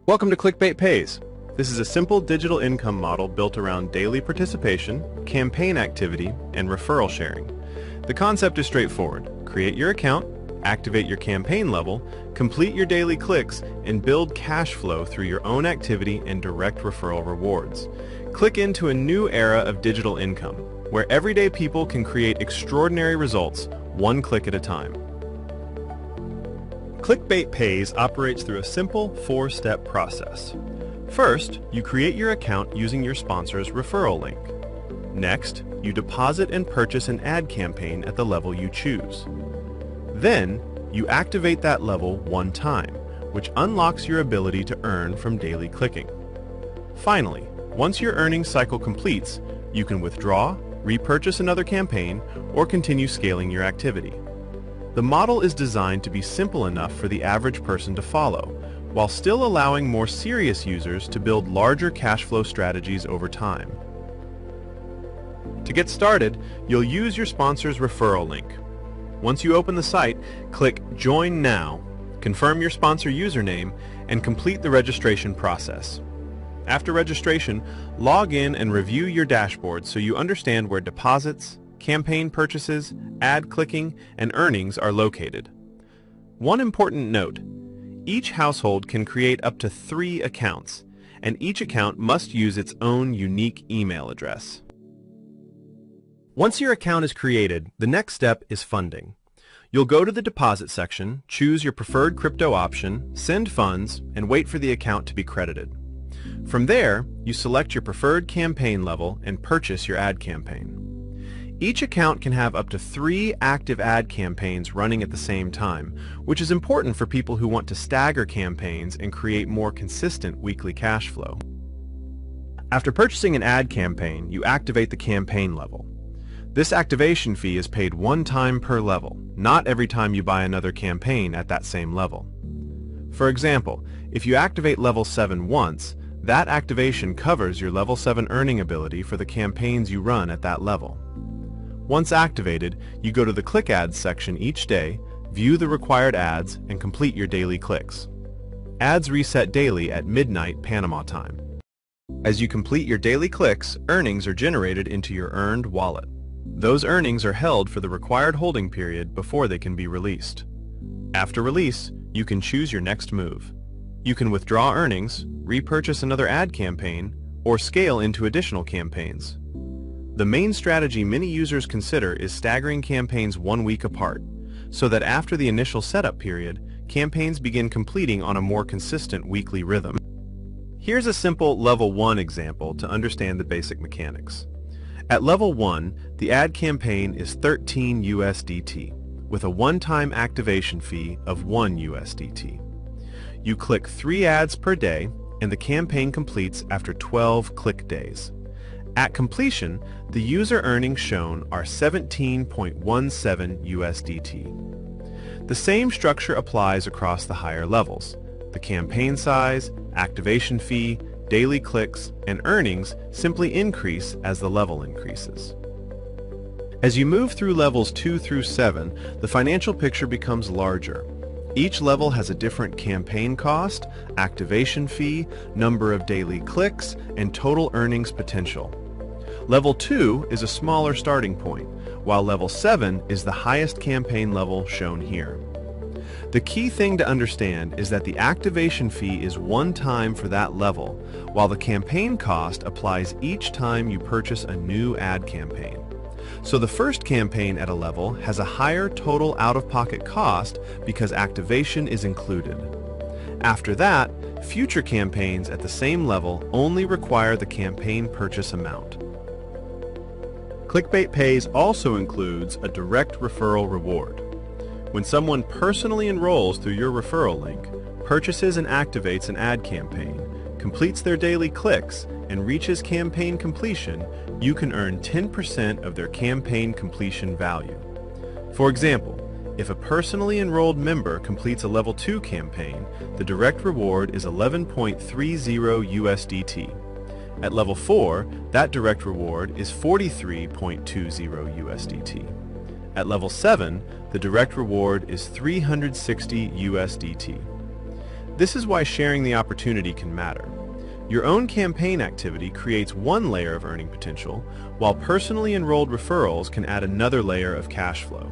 Welcome to ClickBaitPays. This is a simple digital income model built around daily participation, campaign activity, and referral sharing. The concept is straightforward. Create your account, activate your campaign level, complete your daily clicks, and build cash flow through your own activity and direct referral rewards. Click into a new era of digital income, where everyday people can create extraordinary results, one click at a time. ClickBaitPays operates through a simple four-step process. First, you create your account using your sponsor's referral link. Next, you deposit and purchase an ad campaign at the level you choose. Then, you activate that level one time, which unlocks your ability to earn from daily clicking. Finally, once your earnings cycle completes, you can withdraw, repurchase another campaign, or continue scaling your activity. The model is designed to be simple enough for the average person to follow, while still allowing more serious users to build larger cash flow strategies over time. To get started, you'll use your sponsor's referral link. Once you open the site, click Join Now, confirm your sponsor username, and complete the registration process. After registration, log in and review your dashboard so you understand where deposits, campaign purchases, ad clicking, and earnings are located. One important note: each household can create up to 3 accounts, and each account must use its own unique email address. Once your account is created, the next step is funding. You'll go to the deposit section, choose your preferred crypto option, send funds, and wait for the account to be credited. From there, you select your preferred campaign level and purchase your ad campaign. Each account can have up to 3 active ad campaigns running at the same time, which is important for people who want to stagger campaigns and create more consistent weekly cash flow. After purchasing an ad campaign, you activate the campaign level. This activation fee is paid one time per level, not every time you buy another campaign at that same level. For example, if you activate level 7 once, that activation covers your level 7 earning ability for the campaigns you run at that level. Once activated, you go to the Click Ads section each day, view the required ads, and complete your daily clicks. Ads reset daily at midnight Panama time. As you complete your daily clicks, earnings are generated into your earned wallet. Those earnings are held for the required holding period before they can be released. After release, you can choose your next move. You can withdraw earnings, repurchase another ad campaign, or scale into additional campaigns. The main strategy many users consider is staggering campaigns 1 week apart, so that after the initial setup period, campaigns begin completing on a more consistent weekly rhythm. Here's a simple level 1 example to understand the basic mechanics. At level 1, the ad campaign is 13 USDT, with a one-time activation fee of 1 USDT. You click 3 ads per day, and the campaign completes after 12 click days. At completion, the user earnings shown are 17.17 USDT. The same structure applies across the higher levels. The campaign size, activation fee, daily clicks, and earnings simply increase as the level increases. As you move through levels 2 through 7, the financial picture becomes larger. Each level has a different campaign cost, activation fee, number of daily clicks, and total earnings potential. Level 2 is a smaller starting point, while Level 7 is the highest campaign level shown here. The key thing to understand is that the activation fee is one time for that level, while the campaign cost applies each time you purchase a new ad campaign. So the first campaign at a level has a higher total out-of-pocket cost because activation is included. After that, future campaigns at the same level only require the campaign purchase amount. ClickBaitPays also includes a direct referral reward. When someone personally enrolls through your referral link, purchases and activates an ad campaign, completes their daily clicks, and reaches campaign completion, you can earn 10% of their campaign completion value. For example, if a personally enrolled member completes a Level 2 campaign, the direct reward is 11.30 USDT. At Level 4, that direct reward is 43.20 USDT. At Level 7, the direct reward is 360 USDT. This is why sharing the opportunity can matter. Your own campaign activity creates one layer of earning potential, while personally enrolled referrals can add another layer of cash flow.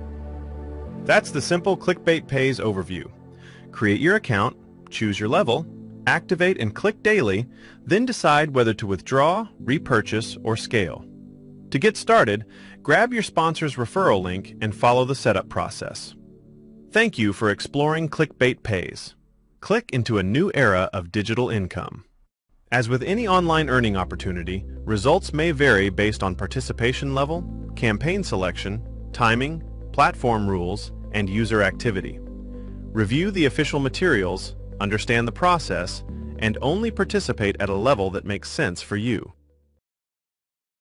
That's the simple ClickBaitPays overview. Create your account, choose your level, activate and click daily, then decide whether to withdraw, repurchase, or scale. To get started, grab your sponsor's referral link and follow the setup process. Thank you for exploring ClickBaitPays. Click into a new era of digital income. As with any online earning opportunity, results may vary based on participation level, campaign selection, timing, platform rules, and user activity. Review the official materials, understand the process, and only participate at a level that makes sense for you.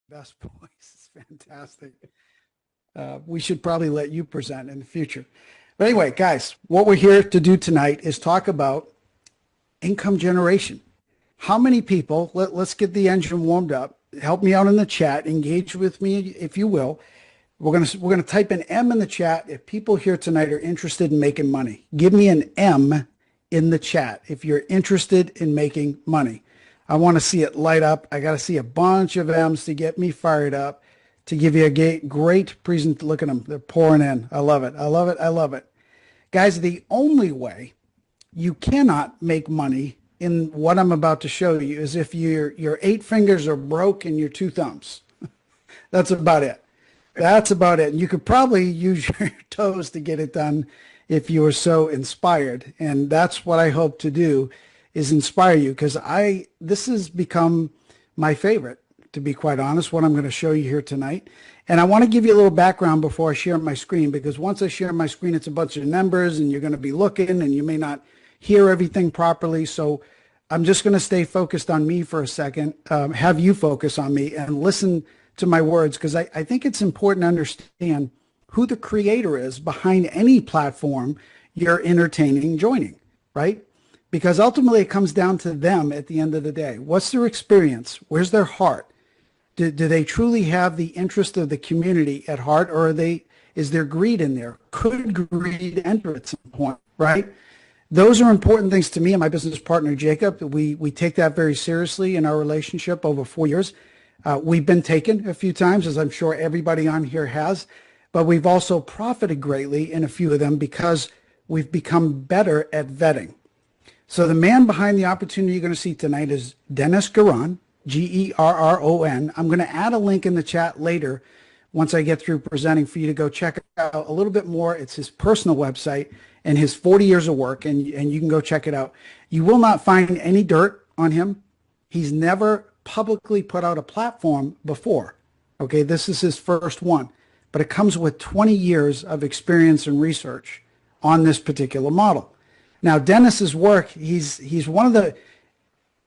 Best voice is fantastic. We should probably let you present in the future. But anyway, guys, what we're here to do tonight is talk about income generation. How many people, let's get the engine warmed up, help me out in the chat, engage with me if you will. We're gonna type an M in the chat if people here tonight are interested in making money. Give me an M in the chat if you're interested in making money. I want to see it light up. I got to see a bunch of M's to get me fired up, to give you a great present. Look at them. They're pouring in. I love it. I love it. I love it. Guys, the only way you cannot make money in what I'm about to show you is if your 8 fingers are broke and your 2 thumbs. That's about it. That's about it. You could probably use your toes to get it done if you were so inspired. And that's what I hope to do, is inspire you, because this has become my favorite, to be quite honest, what I'm going to show you here tonight. And I want to give you a little background before I share my screen, because once I share my screen, it's a bunch of numbers and you're going to be looking and you may not hear everything properly. So I'm just going to stay focused on me for a second, have you focus on me and listen to my words, because I think it's important to understand who the creator is behind any platform you're entertaining joining, right? Because ultimately it comes down to them at the end of the day. What's their experience? Where's their heart? Do they truly have the interest of the community at heart, or is there greed in there? Could greed enter at some point, right? Those are important things to me and my business partner, Jacob. We take that very seriously in our relationship over 4 years. We've been taken a few times, as I'm sure everybody on here has, but we've also profited greatly in a few of them because we've become better at vetting. So the man behind the opportunity you're going to see tonight is Dennis Gerron, Gerron. I'm going to add a link in the chat later once I get through presenting for you to go check out a little bit more. It's his personal website and his 40 years of work, and you can go check it out. You will not find any dirt on him. He's never publicly put out a platform before. Okay, this is his first one, but it comes with 20 years of experience and research on this particular model. Now, Dennis's work, he's one of the,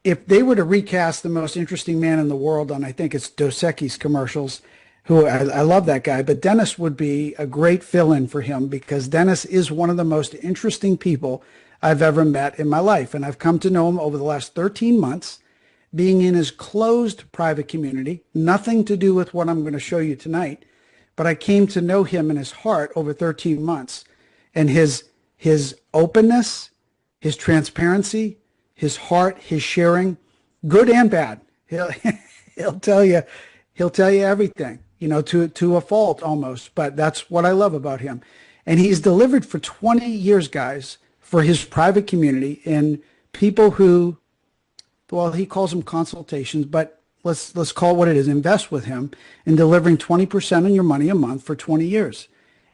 if they were to recast the most interesting man in the world on, I think it's Dos Equis commercials, who I love that guy, but Dennis would be a great fill-in for him, because Dennis is one of the most interesting people I've ever met in my life. And I've come to know him over the last 13 months, being in his closed private community, nothing to do with what I'm going to show you tonight, but I came to know him and his heart over 13 months. And his openness, his transparency, his heart, his sharing, good and bad. He'll tell you everything, to a fault almost, but that's what I love about him. And he's delivered for 20 years, guys, for his private community, and people who, well, he calls them consultations, but let's call it what it is, invest with him in delivering 20% on your money a month for 20 years.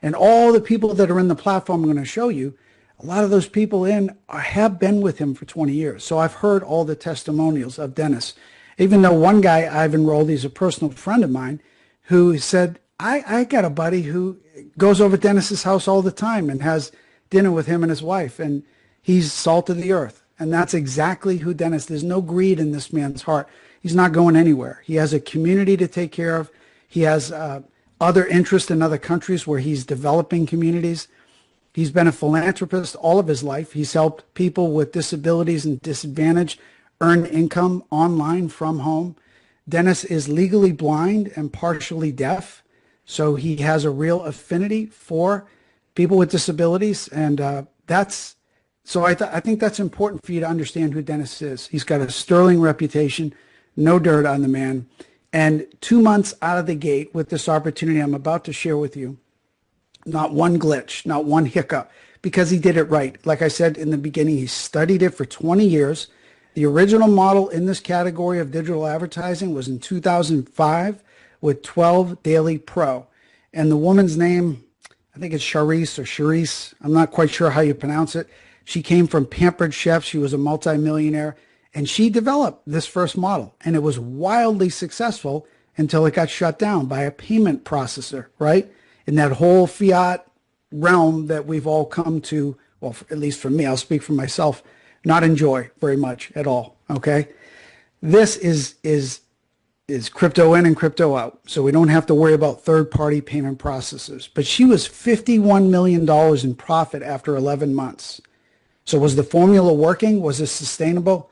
And all the people that are in the platform I'm going to show you, a lot of those people have been with him for 20 years. So I've heard all the testimonials of Dennis. Even though one guy I've enrolled, he's a personal friend of mine, who said, I got a buddy who goes over to Dennis's house all the time and has dinner with him and his wife, and he's salt of the earth. And that's exactly who Dennis, there's no greed in this man's heart. He's not going anywhere. He has a community to take care of. He has other interests in other countries where he's developing communities. He's been a philanthropist all of his life. He's helped people with disabilities and disadvantage earn income online from home. Dennis is legally blind and partially deaf, so he has a real affinity for people with disabilities, and that's So I think that's important for you to understand who Dennis is. He's got a sterling reputation, no dirt on the man. And 2 months out of the gate with this opportunity I'm about to share with you, not one glitch, not one hiccup, because he did it right. Like I said in the beginning, he studied it for 20 years. The original model in this category of digital advertising was in 2005 with 12 Daily Pro. And the woman's name, I think it's Charisse or Charisse. I'm not quite sure how you pronounce it. She came from Pampered Chef. She was a multimillionaire. And she developed this first model. And it was wildly successful until it got shut down by a payment processor, right? In that whole fiat realm that we've all come to, well, at least for me, I'll speak for myself, not enjoy very much at all, okay? This is crypto in and crypto out, so we don't have to worry about third-party payment processors. But she was $51 million in profit after 11 months. So was the formula working? Was it sustainable?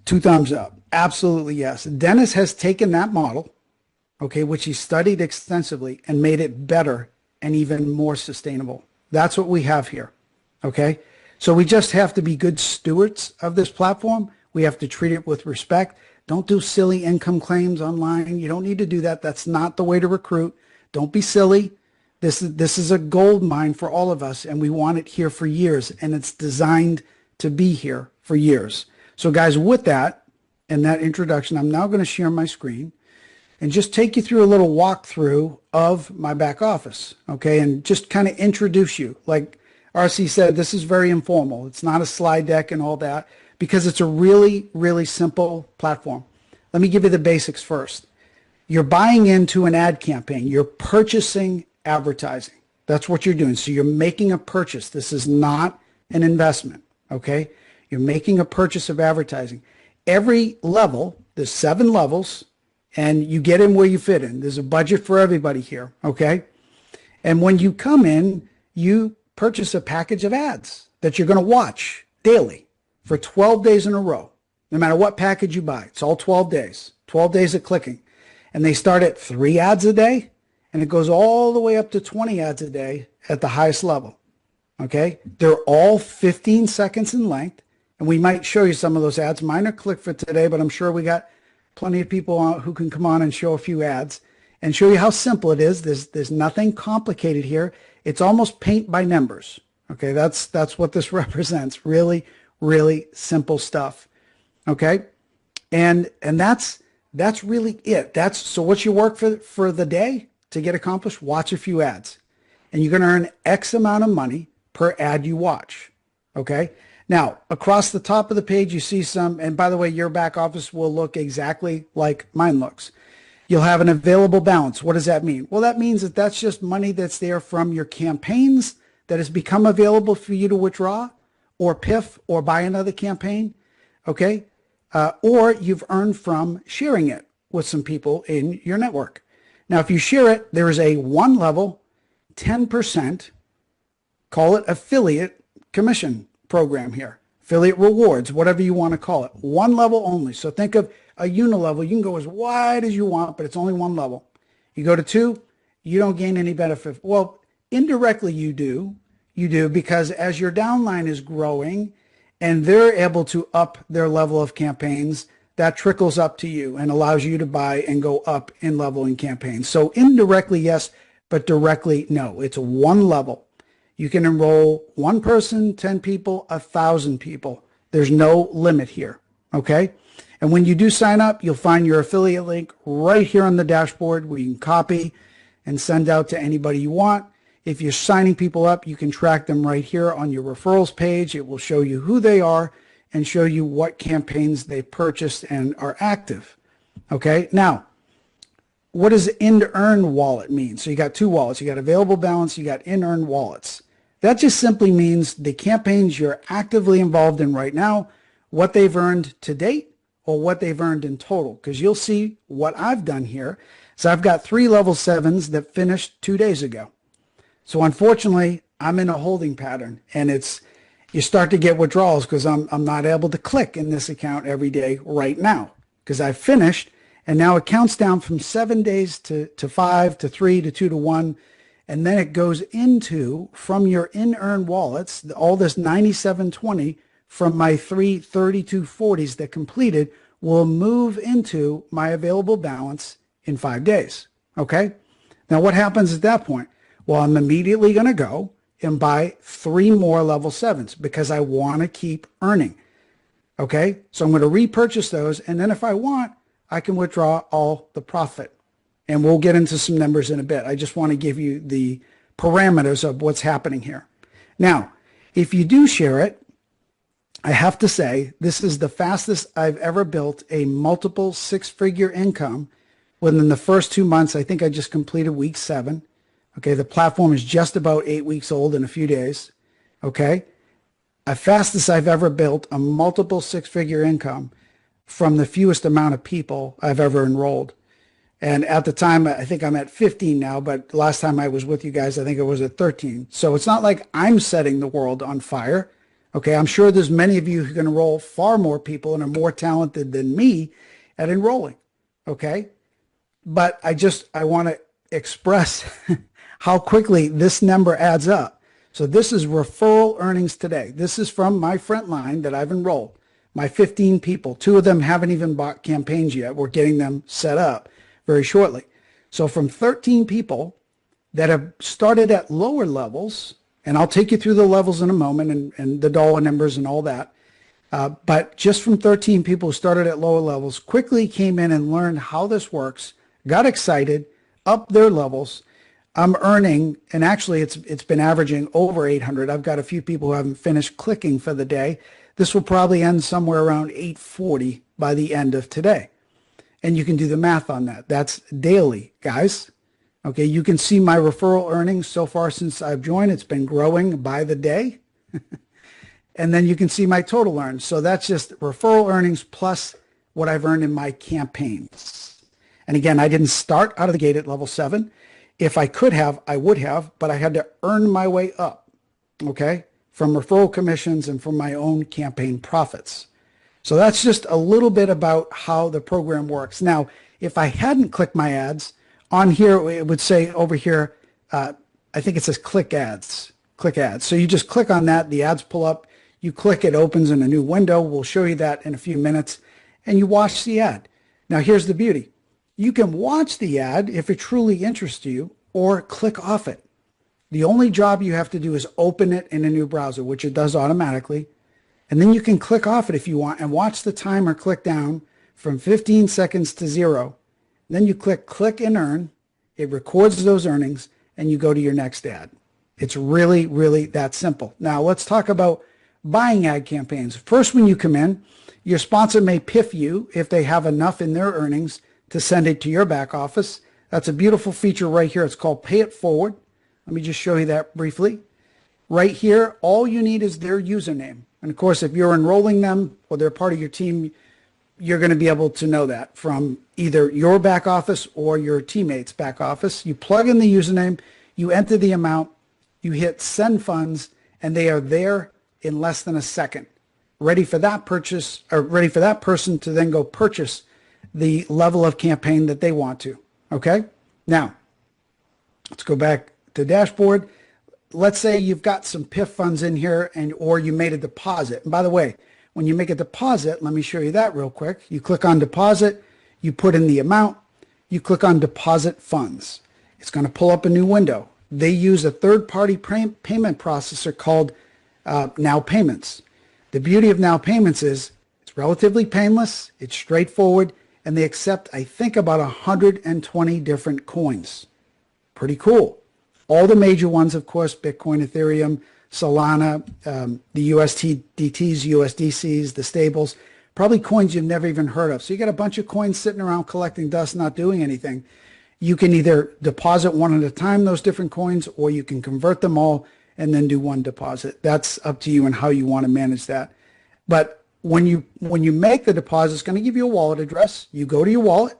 2 thumbs up. Absolutely yes. Dennis has taken that model, okay, which he studied extensively, and made it better and even more sustainable. That's what we have here, okay? So we just have to be good stewards of this platform. We have to treat it with respect. Don't do silly income claims online. You don't need to do that. That's not the way to recruit. Don't be silly. This is a gold mine for all of us, and we want it here for years, and it's designed to be here for years. So guys, with that and that introduction, I'm now going to share my screen and just take you through a little walkthrough of my back office, okay, and just kind of introduce you. Like RC said, this is very informal. It's not a slide deck and all that because it's a really, really simple platform. Let me give you the basics first. You're buying into an ad campaign. You're purchasing advertising. That's what you're doing. So you're making a purchase. This is not an investment, okay? You're making a purchase of advertising. Every level, there's 7 levels, and you get in where you fit in. There's a budget for everybody here, okay? And when you come in, you purchase a package of ads that you're going to watch daily for 12 days in a row, no matter what package you buy. It's all 12 days of clicking. And they start at 3 ads a day, and it goes all the way up to 20 ads a day at the highest level, okay? They're all 15 seconds in length, and we might show you some of those ads. Mine are click for today, but I'm sure we got plenty of people who can come on and show a few ads and show you how simple it is. There's nothing complicated here. It's almost paint by numbers. Okay, that's what this represents. Really, really simple stuff. Okay, and that's really it. So what's your work for the day to get accomplished? Watch a few ads, and you're going to earn X amount of money per ad you watch. Okay. Now, across the top of the page, you see some, and by the way, your back office will look exactly like mine looks. You'll have an available balance. What does that mean? Well, that means that that's just money that's there from your campaigns that has become available for you to withdraw or PIF or buy another campaign, okay? Or you've earned from sharing it with some people in your network. Now, if you share it, there is a 1 level, 10%, call it affiliate commission program here, affiliate rewards, whatever you want to call it. 1 level only. So think of a unilevel. You can go as wide as you want, but it's only 1 level. You go to 2, you don't gain any benefit. Well, indirectly you do because as your downline is growing and they're able to up their level of campaigns, that trickles up to you and allows you to buy and go up in level in campaigns. So indirectly, yes, but directly, no. It's 1 level. You can enroll 1 person, 10 people, 1,000 people. There's no limit here, okay? And when you do sign up, you'll find your affiliate link right here on the dashboard where you can copy and send out to anybody you want. If you're signing people up, you can track them right here on your referrals page. It will show you who they are and show you what campaigns they purchased and are active, okay? Now, what does in-earn wallet mean? So you got 2 wallets. You got available balance, you got in-earn wallets. That just simply means the campaigns you're actively involved in right now, what they've earned to date or what they've earned in total. Because you'll see what I've done here. So I've got 3 level 7s that finished 2 days ago. So unfortunately, I'm in a holding pattern, and you start to get withdrawals because I'm not able to click in this account every day right now because I've finished, and now it counts down from 7 days to 5 to 3 to 2 to 1. and then it goes into, from your in-earn wallets, all this 9720 from my 33240s that completed will move into my available balance in 5 days. Okay? Now what happens at that point? Well, I'm immediately going to go and buy 3 more level 7s because I want to keep earning. Okay? So I'm going to repurchase those, and then if I want, I can withdraw all the profit. And we'll get into some numbers in a bit. I just want to give you the parameters of what's happening here. Now, if you do share it, I have to say this is the fastest I've ever built a multiple 6-figure income within the first 2 months. I think I just completed week 7. Okay, the platform is just about 8 weeks old in a few days. Okay, the fastest I've ever built a multiple 6-figure income from the fewest amount of people I've ever enrolled. And at the time, I think I'm at 15 now, but last time I was with you guys, I think it was at 13. So it's not like I'm setting the world on fire. Okay, I'm sure there's many of you who can enroll far more people and are more talented than me at enrolling. Okay, but I want to express how quickly this number adds up. So this is referral earnings today. This is from my front line that I've enrolled. My 15 people, 2 of them haven't even bought campaigns yet. We're getting them set up very shortly. So from 13 people that have started at lower levels, and I'll take you through the levels in a moment and the dollar numbers and all that, but just from 13 people who started at lower levels, quickly came in and learned how this works, got excited, upped their levels. I'm earning, and actually it's been averaging over 800. I've got a few people who haven't finished clicking for the day. This will probably end somewhere around 840 by the end of today. And you can do the math on that. That's daily, guys. Okay, you can see my referral earnings so far since I've joined. It's been growing by the day. And then you can see my total earned. So that's just referral earnings plus what I've earned in my campaigns. And again, I didn't start out of the gate at level 7. If I could have, I would have, but I had to earn my way up, okay, from referral commissions and from my own campaign profits. So that's just a little bit about how the program works. Now, if I hadn't clicked my ads, on here it would say over here, I think it says click ads. So you just click on that, the ads pull up, you click, it opens in a new window. We'll show you that in a few minutes, and you watch the ad. Now here's the beauty. You can watch the ad if it truly interests you, or click off it. The only job you have to do is open it in a new browser, which it does automatically. And then you can click off it if you want and watch the timer click down from 15 seconds to 0. Then you click and earn. It records those earnings and you go to your next ad. It's really, really that simple. Now let's talk about buying ad campaigns. First, when you come in, your sponsor may piff you if they have enough in their earnings to send it to your back office. That's a beautiful feature right here. It's called Pay It Forward. Let me just show you that briefly. Right here, all you need is their username. And of course, if you're enrolling them or they're part of your team, you're going to be able to know that from either your back office or your teammate's back office. You plug in the username, you enter the amount, you hit send funds, and they are there in less than a second, ready for that purchase, or ready for that person to then go purchase the level of campaign that they want to. Okay? Now, let's go back to dashboard. Let's say you've got some PIF funds in here or you made a deposit. And by the way, when you make a deposit, let me show you that real quick. You click on deposit, you put in the amount, you click on deposit funds. It's going to pull up a new window. They use a third-party payment processor called Now Payments. The beauty of Now Payments is it's relatively painless, it's straightforward, and they accept, I think, about 120 different coins. Pretty cool. All the major ones, of course, Bitcoin, Ethereum, Solana, the USDTs, USDCs, the stables, probably coins you've never even heard of. So you got a bunch of coins sitting around collecting dust, not doing anything. You can either deposit one at a time, those different coins, or you can convert them all and then do one deposit. That's up to you and how you want to manage that. But when you make the deposit, it's going to give you a wallet address. You go to your wallet.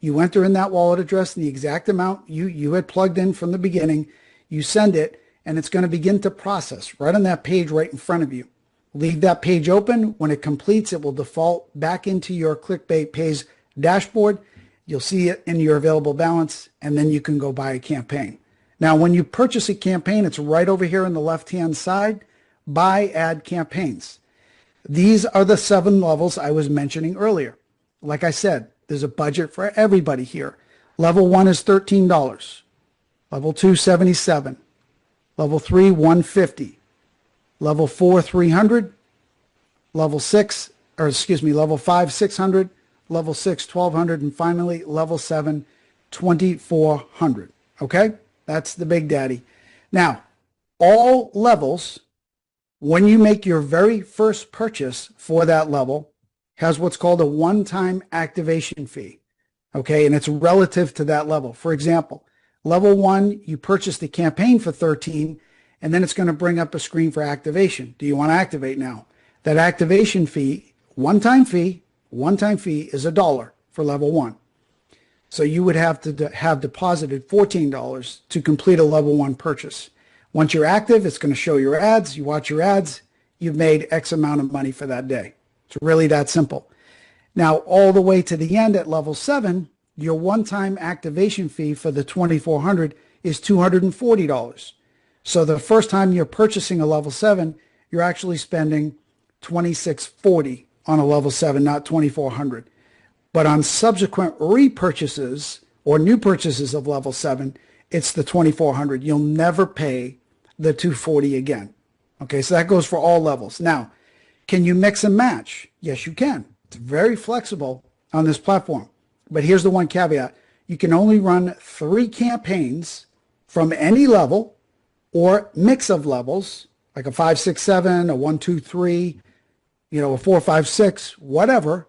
You enter in that wallet address, the exact amount you had plugged in from the beginning. You send it, and it's going to begin to process right on that page right in front of you. Leave that page open. When it completes, it will default back into your ClickBaitPays dashboard. You'll see it in your available balance, and then you can go buy a campaign. Now, when you purchase a campaign, it's right over here on the left-hand side, buy ad campaigns. These are the 7 levels I was mentioning earlier. Like I said, there's a budget for everybody here. Level 1 is $13. Level 2, $77. Level 3, $150. Level 4, $300. Level 5, $600. Level 6, $1,200. And finally, level 7, $2,400. Okay? That's the big daddy. Now, all levels, when you make your very first purchase for that level, has what's called a one-time activation fee. Okay, and it's relative to that level. For example, level 1, you purchase the campaign for $13, and then it's going to bring up a screen for activation. Do you want to activate now? That activation fee, one-time fee is $1 for level 1. So you would have to have deposited $14 to complete a level 1 purchase. Once you're active, it's going to show your ads. You watch your ads, you've made X amount of money for that day. It's really that simple. Now, all the way to the end at level 7, your one-time activation fee for the $2,400 is $240. So the first time you're purchasing a level 7, you're actually spending $2,640 on a level 7, not $2,400. But on subsequent repurchases or new purchases of level 7, it's the $2,400. You'll never pay the $240 again. Okay, so that goes for all levels. Now, can you mix and match? Yes, you can. It's very flexible on this platform. But here's the one caveat. You can only run 3 campaigns from any level or mix of levels, like a 5, 6, 7, a 1, 2, 3, a 4, 5, 6, whatever.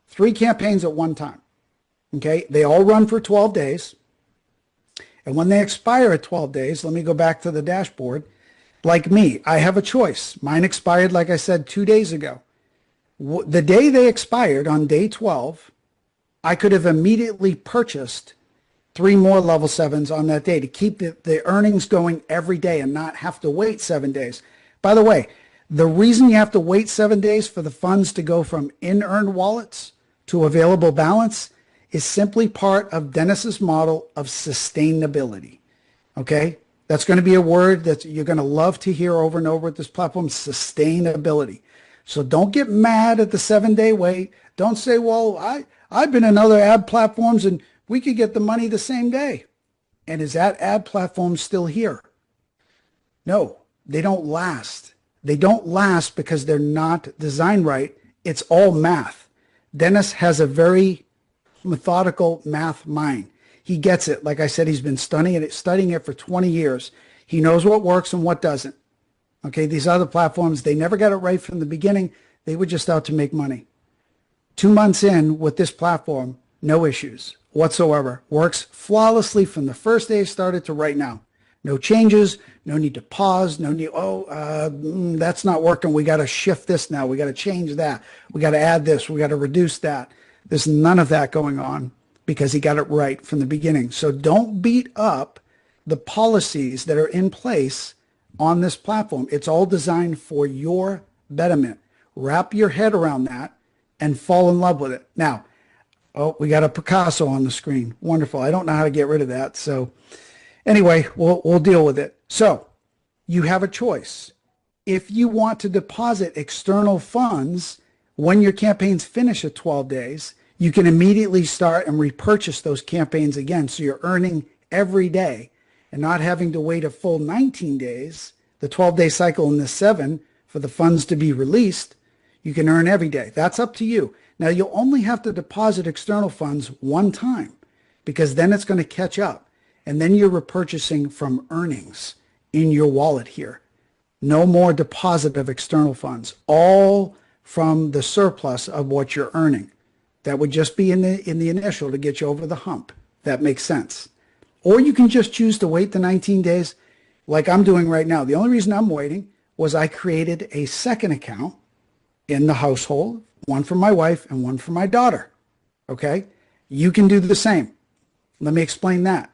3 campaigns at one time. Okay, they all run for 12 days. And when they expire at 12 days, let me go back to the dashboard. Like me, I have a choice. Mine expired, like I said, 2 days ago. The day they expired, on day 12, I could have immediately purchased 3 more level 7s on that day to keep the earnings going every day and not have to wait 7 days. By the way, the reason you have to wait 7 days for the funds to go from in-earned wallets to available balance is simply part of Dennis's model of sustainability. Okay? That's going to be a word that you're going to love to hear over and over at this platform, sustainability. So don't get mad at the 7-day wait. Don't say, well, I've been in other ad platforms and we could get the money the same day. And is that ad platform still here? No, they don't last. They don't last because they're not designed right. It's all math. Dennis has a very methodical math mind. He gets it. Like I said, he's been studying it for 20 years. He knows what works and what doesn't. Okay, these other platforms, they never got it right from the beginning. They were just out to make money. 2 months in with this platform, no issues whatsoever. Works flawlessly from the first day it started to right now. No changes, no need to pause, no need, that's not working. We got to shift this now. We got to change that. We got to add this. We got to reduce that. There's none of that going on because he got it right from the beginning. So don't beat up the policies that are in place on this platform. It's all designed for your betterment. Wrap your head around that and fall in love with it. Now, we got a Picasso on the screen. Wonderful. I don't know how to get rid of that. So anyway, we'll deal with it. So you have a choice. If you want to deposit external funds when your campaigns finish at 12 days, you can immediately start and repurchase those campaigns again. So you're earning every day and not having to wait a full 19 days, the 12-day cycle in the 7 for the funds to be released. You can earn every day. That's up to you. Now, you'll only have to deposit external funds one time because then it's going to catch up. And then you're repurchasing from earnings in your wallet here. No more deposit of external funds, all from the surplus of what you're earning. That would just be in the initial to get you over the hump. That makes sense. Or you can just choose to wait the 19 days like I'm doing right now. The only reason I'm waiting was I created a second account in the household, one for my wife and one for my daughter. Okay? You can do the same. Let me explain that.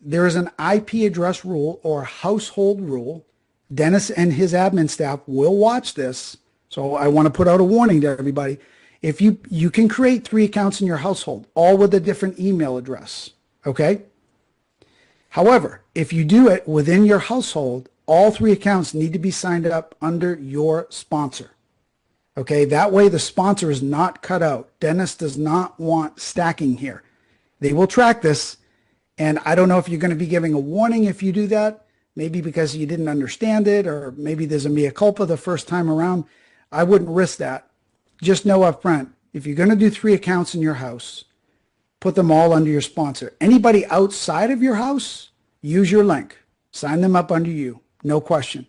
There is an IP address rule or household rule. Dennis and his admin staff will watch this. So I want to put out a warning to everybody. If you can create 3 accounts in your household, all with a different email address. Okay? However, if you do it within your household, all 3 accounts need to be signed up under your sponsor. Okay, that way the sponsor is not cut out. Dennis does not want stacking here. They will track this, and I don't know if you're going to be giving a warning if you do that, maybe because you didn't understand it, or maybe there's a mea culpa the first time around. I wouldn't risk that. Just know up front, if you're going to do 3 accounts in your house, put them all under your sponsor. Anybody outside of your house, use your link. Sign them up under you, no question.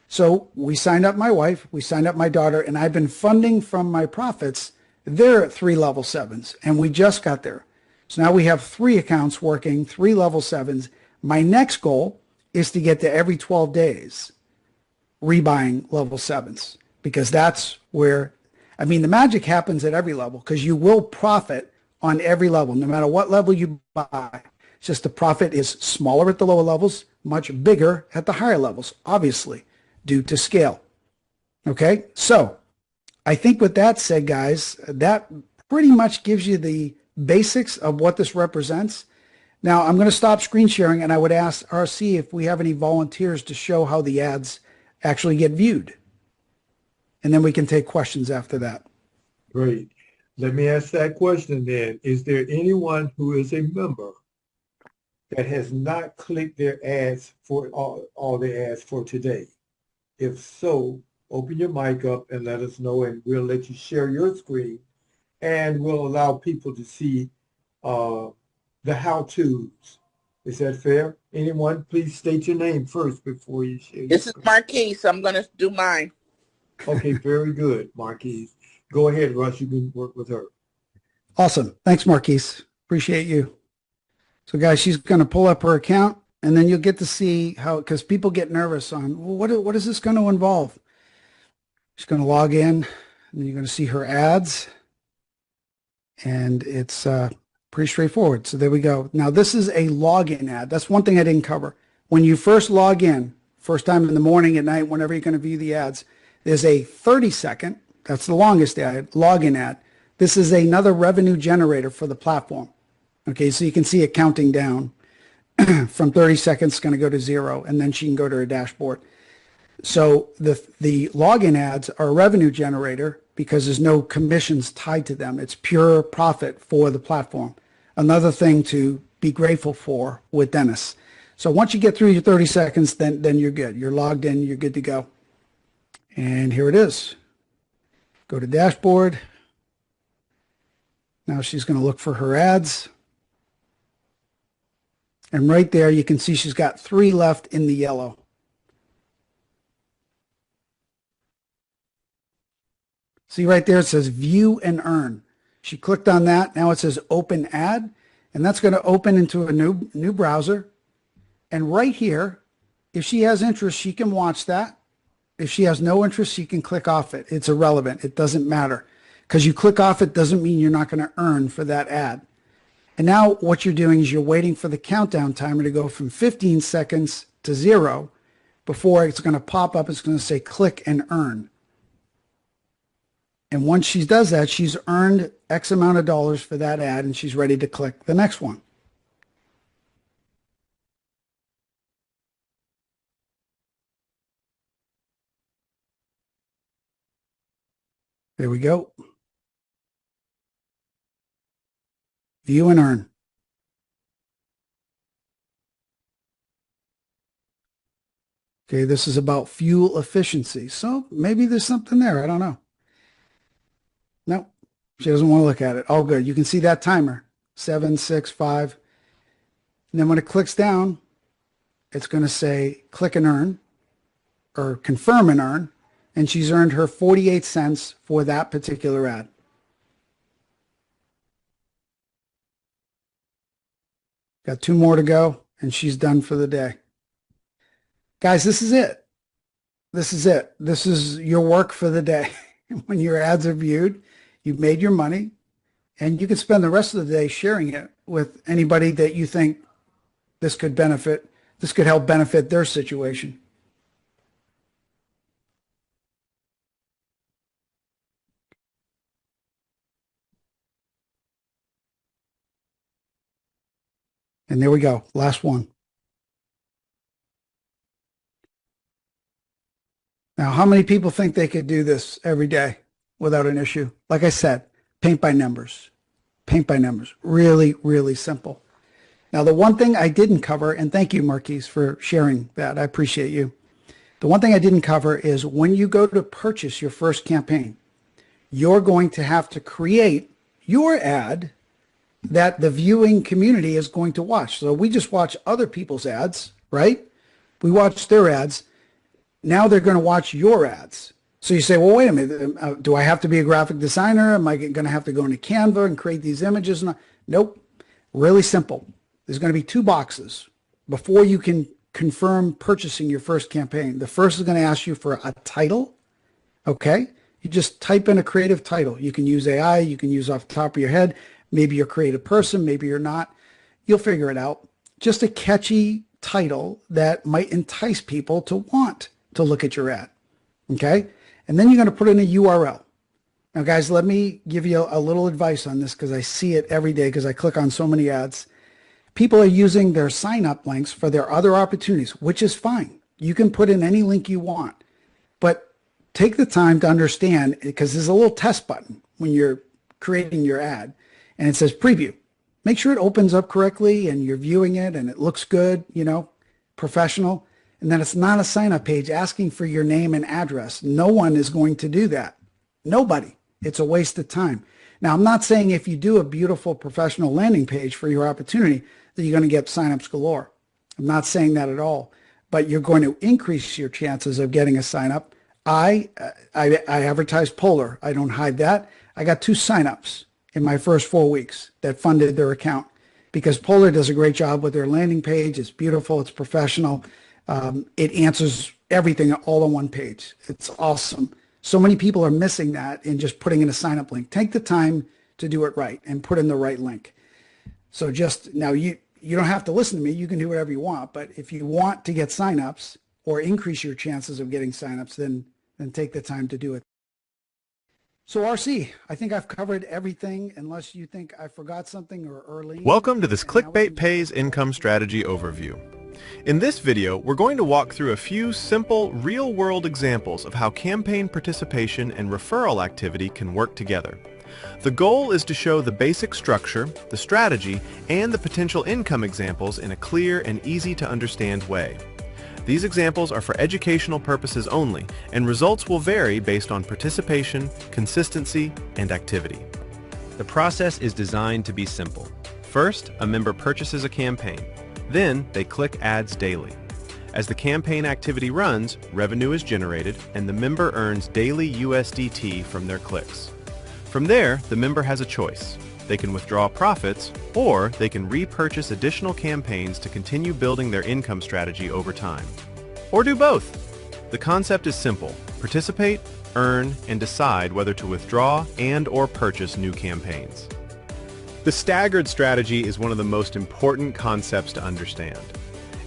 So we signed up my wife, we signed up my daughter, and I've been funding from my profits. They're at 3 level 7s, and we just got there. So now we have 3 accounts working, 3 level 7s. My next goal is to get to every 12 days rebuying level 7s, because that's where, I mean, the magic happens at every level, because you will profit on every level, no matter what level you buy. It's just the profit is smaller at the lower levels, much bigger at the higher levels, obviously, due to scale. Okay, so I think with that said, guys, that pretty much gives you the basics of what this represents. Now I'm going to stop screen sharing, and I would ask RC if we have any volunteers to show how the ads actually get viewed. And then we can take questions after that. Great. Let me ask that question then. Is there anyone who is a member that has not clicked their ads for all the ads for today? If so, open your mic up and let us know, and we'll let you share your screen, and we'll allow people to see the how-tos. Is that fair? Anyone, please state your name first before you share. This is Marquise. I'm going to do mine. Okay, very good, Marquise. Go ahead, Russ. You can work with her. Awesome. Thanks, Marquise. Appreciate you. So, guys, she's going to pull up her account, and then you'll get to see how, because people get nervous on, well, what is this going to involve? She's going to log in, and you're going to see her ads, and it's pretty straightforward. So there we go. Now, this is a login ad. That's one thing I didn't cover. When you first log in, first time in the morning, at night, whenever you're going to view the ads, there's a 30-second, that's the longest ad, login ad. This is another revenue generator for the platform. Okay, so you can see it counting down from 30 seconds, it's going to go to 0, and then she can go to her dashboard. So the login ads are a revenue generator because there's no commissions tied to them. It's pure profit for the platform. Another thing to be grateful for with Dennis. So once you get through your 30 seconds, then you're good. You're logged in, you're good to go. And here it is. Go to dashboard. Now she's going to look for her ads. And right there, you can see she's got 3 left in the yellow. See right there, it says view and earn. She clicked on that. Now it says open ad, and that's going to open into a new browser. And right here, if she has interest, she can watch that. If she has no interest, she can click off it. It's irrelevant. It doesn't matter. Because you click off it doesn't mean you're not going to earn for that ad. And now what you're doing is you're waiting for the countdown timer to go from 15 seconds to 0 before it's going to pop up. It's going to say click and earn. And once she does that, she's earned X amount of dollars for that ad, and she's ready to click the next one. There we go. View and earn. Okay, this is about fuel efficiency. So maybe there's something there. I don't know. No, she doesn't want to look at it. All good. You can see that timer, 7, 6, 5. And then when it clicks down, it's going to say click and earn or confirm and earn. And she's earned her 48 cents for that particular ad. Got 2 more to go, and she's done for the day. Guys, this is it. This is it. This is your work for the day. When your ads are viewed, you've made your money, and you can spend the rest of the day sharing it with anybody that you think this could benefit. This could help benefit their situation. And there we go. Last one. Now, how many people think they could do this every day without an issue? Like I said, paint by numbers. Paint by numbers. Really, really simple. Now, the one thing I didn't cover, and thank you, Marquise, for sharing that. I appreciate you. The one thing I didn't cover is when you go to purchase your first campaign, you're going to have to create your ad that the viewing community is going to watch. So we just watch other people's ads, right? We watch their ads. Now they're going to watch your ads. So you say, well, wait a minute. Do I have to be a graphic designer? Am I going to have to go into Canva and create these images? Nope. Really simple. There's going to be two boxes before you can confirm purchasing your first campaign. The first is going to ask you for a title. Okay. You just type in a creative title. You can use AI. You can use off the top of your head. Maybe you're a creative person. Maybe you're not. You'll figure it out. Just a catchy title that might entice people to want to look at your ad. Okay. And then you're going to put in a URL. Now, guys, let me give you a little advice on this because I see it every day because I click on so many ads. People are using their sign-up links for their other opportunities, which is fine. You can put in any link you want. But take the time to understand, because there's a little test button when you're creating your ad, and it says preview. Make sure it opens up correctly and you're viewing it and it looks good, professional. And then it's not a sign-up page asking for your name and address. No one is going to do that. Nobody. It's a waste of time. Now, I'm not saying if you do a beautiful professional landing page for your opportunity that you're going to get signups galore. I'm not saying that at all. But you're going to increase your chances of getting a sign-up. I advertise Polar. I don't hide that. I got 2 signups in my first 4 weeks that funded their account because Polar does a great job with their landing page. It's beautiful. It's professional. It answers everything all on one page. It's awesome. So many people are missing that in just putting in a sign-up link. Take the time to do it right and put in the right link. So just now you don't have to listen to me. You can do whatever you want. But if you want to get signups or increase your chances of getting signups, then take the time to do it. So RC, I think I've covered everything unless you think I forgot something or early. Welcome to this ClickBaitPays income strategy overview. In this video, we're going to walk through a few simple, real-world examples of how campaign participation and referral activity can work together. The goal is to show the basic structure, the strategy, and the potential income examples in a clear and easy-to-understand way. These examples are for educational purposes only, and results will vary based on participation, consistency, and activity. The process is designed to be simple. First, a member purchases a campaign. Then, they click ads daily. As the campaign activity runs, revenue is generated, and the member earns daily USDT from their clicks. From there, the member has a choice. They can withdraw profits, or they can repurchase additional campaigns to continue building their income strategy over time. Or do both. The concept is simple. Participate, earn, and decide whether to withdraw and/or purchase new campaigns. The staggered strategy is one of the most important concepts to understand.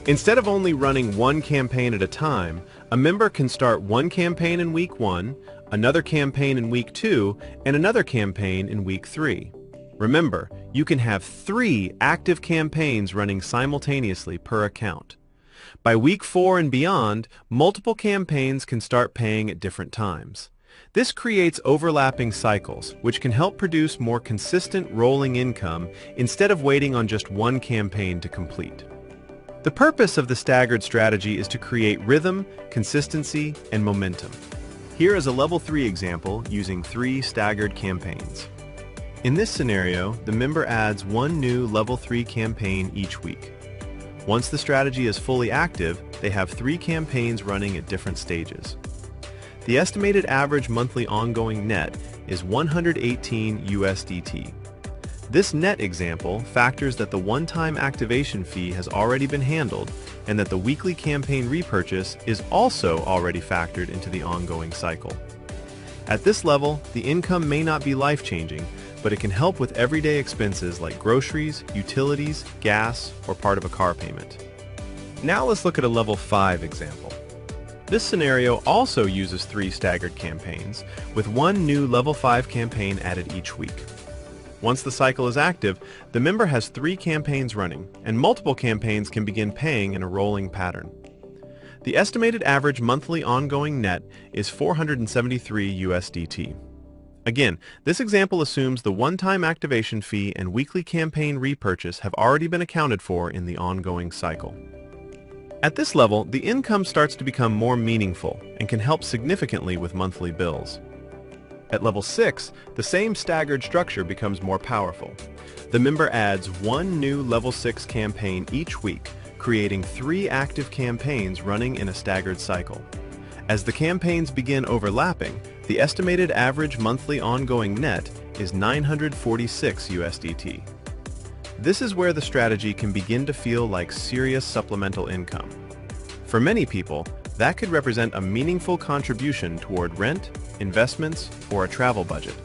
Instead of only running one campaign at a time, a member can start one campaign in week 1, another campaign in week 2, and another campaign in week 3. Remember, you can have 3 active campaigns running simultaneously per account. By week 4 and beyond, multiple campaigns can start paying at different times. This creates overlapping cycles, which can help produce more consistent rolling income instead of waiting on just one campaign to complete. The purpose of the staggered strategy is to create rhythm, consistency, and momentum. Here is a level 3 example using 3 staggered campaigns. In this scenario, the member adds 1 new level 3 campaign each week. Once the strategy is fully active, they have 3 campaigns running at different stages. The estimated average monthly ongoing net is 118 USDT. This net example factors that the one-time activation fee has already been handled and that the weekly campaign repurchase is also already factored into the ongoing cycle. At this level, the income may not be life-changing, but it can help with everyday expenses like groceries, utilities, gas, or part of a car payment. Now let's look at a level 5 example. This scenario also uses 3 staggered campaigns, with 1 new level 5 campaign added each week. Once the cycle is active, the member has 3 campaigns running, and multiple campaigns can begin paying in a rolling pattern. The estimated average monthly ongoing net is 473 USDT. Again, this example assumes the one-time activation fee and weekly campaign repurchase have already been accounted for in the ongoing cycle. At this level, the income starts to become more meaningful and can help significantly with monthly bills. At level 6, the same staggered structure becomes more powerful. The member adds one new level 6 campaign each week, creating 3 active campaigns running in a staggered cycle. As the campaigns begin overlapping, the estimated average monthly ongoing net is 946 USDT. This is where the strategy can begin to feel like serious supplemental income. For many people, that could represent a meaningful contribution toward rent, investments, or a travel budget.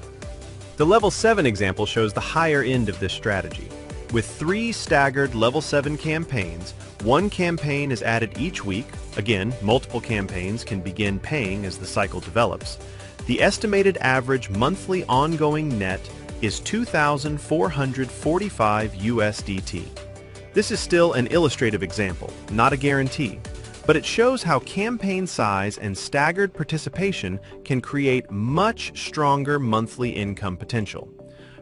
The Level 7 example shows the higher end of this strategy. With 3 staggered Level 7 campaigns, one campaign is added each week. Again, multiple campaigns can begin paying as the cycle develops. The estimated average monthly ongoing net is 2,445 USDT. This is still an illustrative example, not a guarantee, but it shows how campaign size and staggered participation can create much stronger monthly income potential.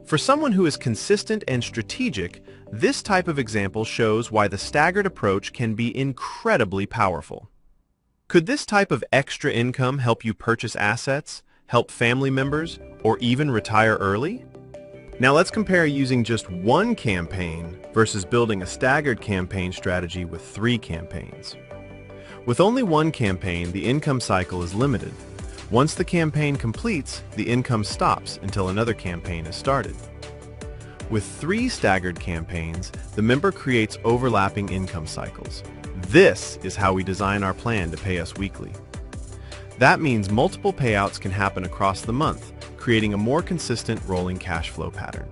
For someone who is consistent and strategic, this type of example shows why the staggered approach can be incredibly powerful. Could this type of extra income help you purchase assets, help family members, or even retire early? Now let's compare using just one campaign versus building a staggered campaign strategy with 3 campaigns. With only one campaign, the income cycle is limited. Once the campaign completes, the income stops until another campaign is started. With 3 staggered campaigns, the member creates overlapping income cycles. This is how we design our plan to pay us weekly. That means multiple payouts can happen across the month, creating a more consistent rolling cash flow pattern.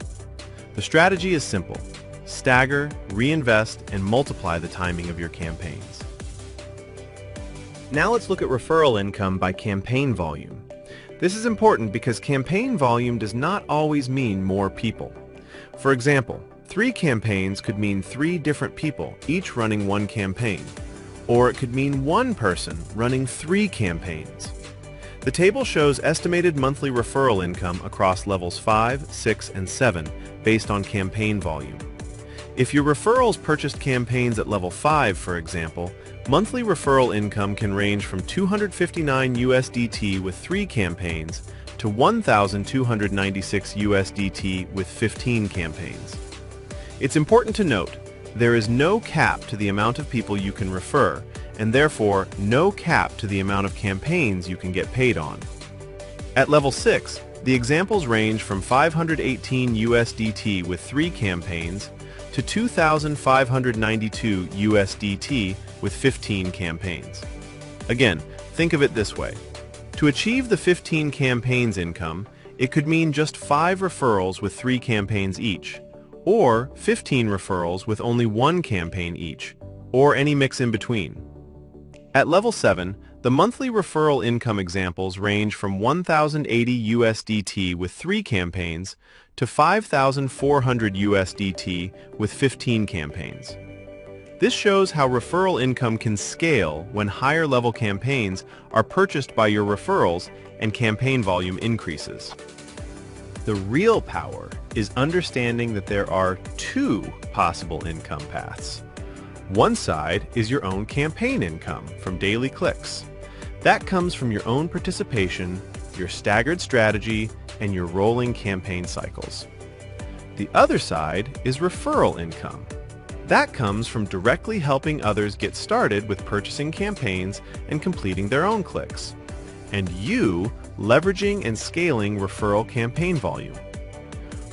The strategy is simple: stagger, reinvest, and multiply the timing of your campaigns. Now let's look at referral income by campaign volume. This is important because campaign volume does not always mean more people. For example, 3 campaigns could mean 3 different people, each running one campaign. Or it could mean one person running 3 campaigns. The table shows estimated monthly referral income across levels 5, 6, and 7 based on campaign volume. If your referrals purchased campaigns at level 5, for example, monthly referral income can range from 259 USDT with 3 campaigns to 1,296 USDT with 15 campaigns. It's important to note, there is no cap to the amount of people you can refer, and therefore no cap to the amount of campaigns you can get paid on. At level 6, the examples range from 518 USDT with 3 campaigns to 2,592 USDT with 15 campaigns. Again, think of it this way. To achieve the 15 campaigns income, it could mean just 5 referrals with 3 campaigns each, or 15 referrals with only 1 campaign each, or any mix in between. At level 7, the monthly referral income examples range from 1,080 USDT with 3 campaigns to 5,400 USDT with 15 campaigns. This shows how referral income can scale when higher level campaigns are purchased by your referrals and campaign volume increases. The real power is understanding that there are 2 possible income paths. One side is your own campaign income from daily clicks. That comes from your own participation, your staggered strategy, and your rolling campaign cycles. The other side is referral income. That comes from directly helping others get started with purchasing campaigns and completing their own clicks, and you leveraging and scaling referral campaign volume.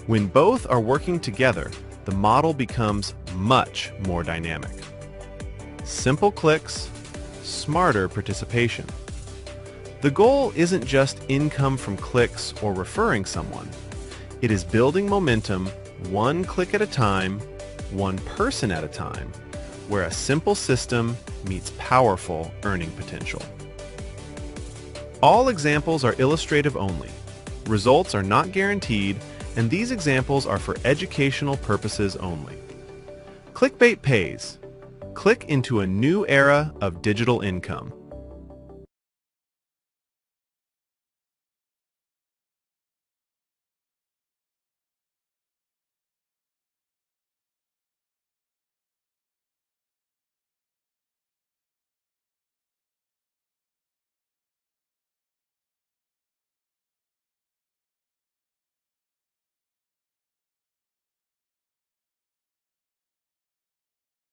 When both are working together, the model becomes much more dynamic. Simple clicks, smarter participation. The goal isn't just income from clicks or referring someone. It is building momentum one click at a time, one person at a time, where a simple system meets powerful earning potential. All examples are illustrative only. Results are not guaranteed, and these examples are for educational purposes only. ClickBaitPays. Click into a new era of digital income.